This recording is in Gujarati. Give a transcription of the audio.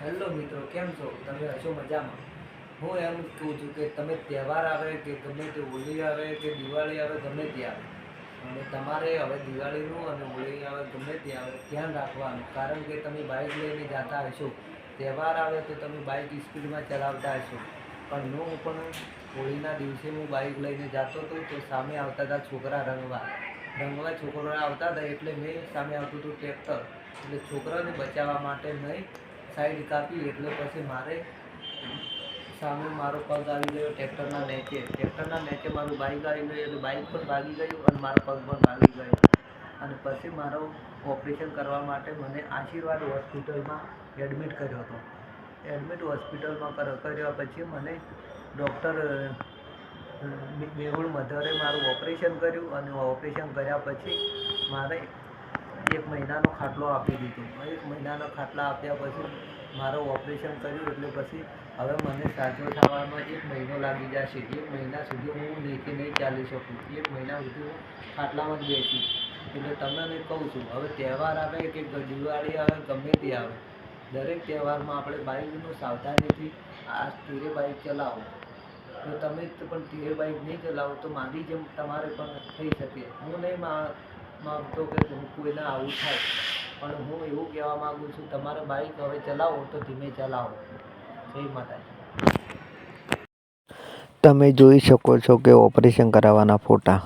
હેલો મિત્રો, કેમ છો? તમે હશો મજામાં? હું એમ કહું છું કે તમે તહેવાર આવે કે ગમે તે હોળી આવે કે દિવાળી આવે ગમે તે આવે, અને તમારે હવે દિવાળીનું અને હોળી આવે ગમે તે આવે ધ્યાન રાખવાનું. કારણ કે તમે બાઇક લઈને જતા હશો, તહેવાર આવે તો તમે બાઇક સ્પીડમાં ચલાવતા હશો. પણ હું પણ હોળીના દિવસે હું બાઇક લઈને જતો હતો તો સામે આવતા હતા છોકરા રંગવા છોકરા આવતા હતા, એટલે મેં સામે આવતું હતું ટ્રેક્ટર, એટલે છોકરાને બચાવવા માટે મેં સાઈડ કાપી. એટલે પછી મારે સામે મારો પગ આવી ગયો ટ્રેક્ટરના નેચે મારું બાઇક આવી ગયું, એટલે બાઇક પણ ભાગી ગયું અને મારો પગ પણ ભાગી ગયો. અને પછી મારો ઓપરેશન કરવા માટે મને આશીર્વાદ હોસ્પિટલમાં એડમિટ કર્યો હતો. હોસ્પિટલમાં કર્યા પછી મને ડૉક્ટર મેહુલ મધરે મારું ઓપરેશન કર્યું, અને ઓપરેશન કર્યા પછી મારે 1 મહિનાનો ખાટલો આપી દીધો. 1 મહિનાનો ખાટલા આપ્યા પછી મારું ઓપરેશન કર્યું, એટલે પછી હવે મને સાજો થવામાં 1 મહિનો લાગી જશે. 1 મહિના સુધી હું નહીં ચાલી શકું. 1 મહિના સુધી હું ખાટલામાં જ બેસીશ. એટલે તમને કહું છું, હવે તહેવાર આવે કે દિવાળી આવે ગમે તે આવે, દરેક તહેવારમાં આપણે બાઇકનું સાવધાનીથી ધીરે બાઇક ચલાવો. જો તમે પણ ધીરે બાઇક નહીં ચલાવો તો મારી જેમ તમારે પણ થઈ શકે. હું નહીં માગતો કે કોઈને આવું થાય, પણ હું એવું કહેવા માગું છું, તમારે બાઇક હવે ચલાવો તો ધીમે ચલાવો. જય માતાજી. તમે જોઈ શકો છો કે ઓપરેશન કરાવવાના ફોટા.